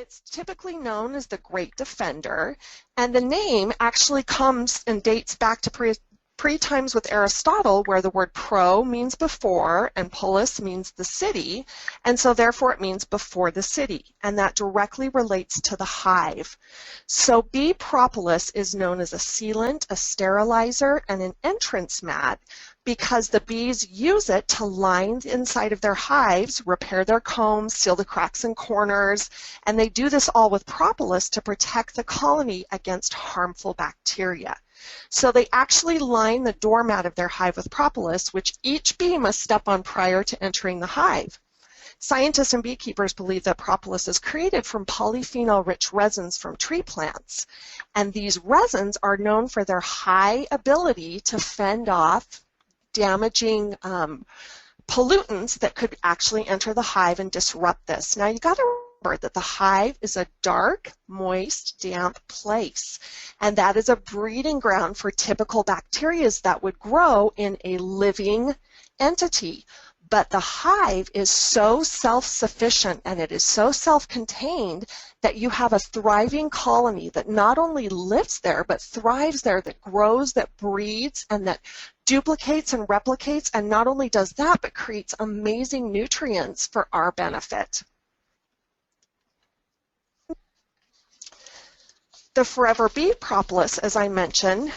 It's typically known as the Great Defender, and the name actually comes and dates back to pre-times with Aristotle, where the word pro means before and polis means the city, and so therefore it means before the city, and that directly relates to the hive. So Bee Propolis is known as a sealant, a sterilizer, and an entrance mat because the bees use it to line the inside of their hives, repair their combs, seal the cracks and corners, and they do this all with propolis to protect the colony against harmful bacteria. So they actually line the doormat of their hive with propolis, which each bee must step on prior to entering the hive. Scientists and beekeepers believe that propolis is created from polyphenol-rich resins from tree plants, and these resins are known for their high ability to fend off damaging pollutants that could actually enter the hive and disrupt this. Now you got to remember that the hive is a dark, moist, damp place, and that is a breeding ground for typical bacteria that would grow in a living entity. But the hive is so self-sufficient and it is so self-contained that you have a thriving colony that not only lives there but thrives there, that grows, that breeds, and that duplicates and replicates, and not only does that but creates amazing nutrients for our benefit. The Forever Bee Propolis, as I mentioned,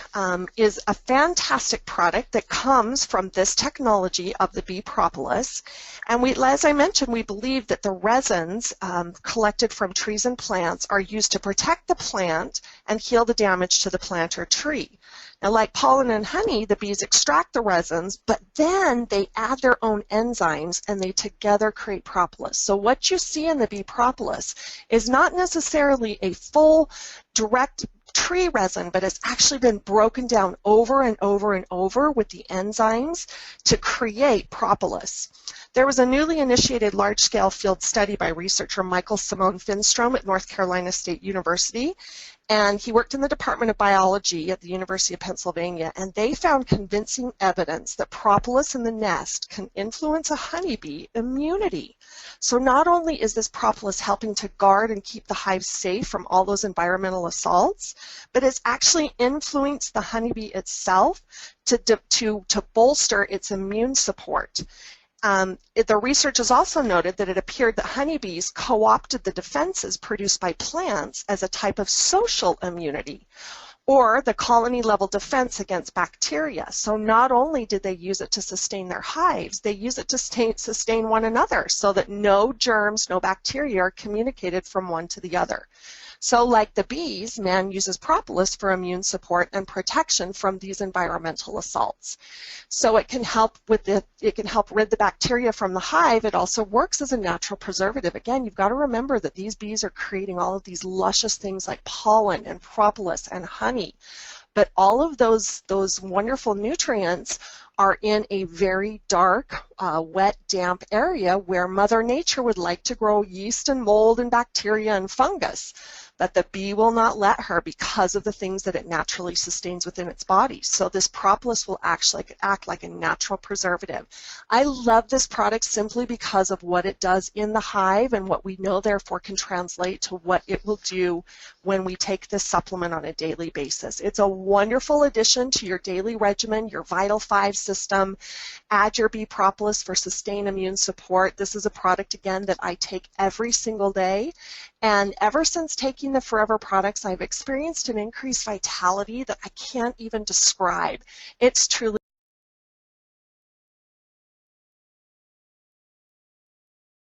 is a fantastic product that comes from this technology of the Bee Propolis. And as I mentioned, we believe that the resins collected from trees and plants are used to protect the plant and heal the damage to the plant or tree. Now, like pollen and honey, the bees extract the resins, but then they add their own enzymes and they together create propolis. So what you see in the Bee Propolis is not necessarily a full direct tree resin, but it's actually been broken down over and over and over with the enzymes to create propolis. There was a newly initiated large-scale field study by researcher Michael Simone Finstrom at North Carolina State University, and he worked in the Department of Biology at the University of Pennsylvania, and they found convincing evidence that propolis in the nest can influence a honeybee immunity. So not only is this propolis helping to guard and keep the hive safe from all those environmental assaults, but it's actually influenced the honeybee itself to bolster its immune support. The research has also noted that it appeared that honeybees co-opted the defenses produced by plants as a type of social immunity, or the colony-level defense against bacteria. So not only did they use it to sustain their hives, they use it to sustain one another so that no germs, no bacteria are communicated from one to the other. So like the bees, man uses propolis for immune support and protection from these environmental assaults. So it can help rid the bacteria from the hive. It also works as a natural preservative. Again, you've got to remember that these bees are creating all of these luscious things like pollen and propolis and honey. But all of those wonderful nutrients are in a very dark, wet, damp area where Mother Nature would like to grow yeast and mold and bacteria and fungus. But the bee will not let her because of the things that it naturally sustains within its body. So this propolis will actually act like a natural preservative. I love this product simply because of what it does in the hive and what we know therefore can translate to what it will do when we take this supplement on a daily basis. It's a wonderful addition to your daily regimen, your Vital 5 system. Add your Bee Propolis for sustained immune support. This is a product, again, that I take every single day. And ever since taking the Forever products, I've experienced an increased vitality that I can't even describe. It's truly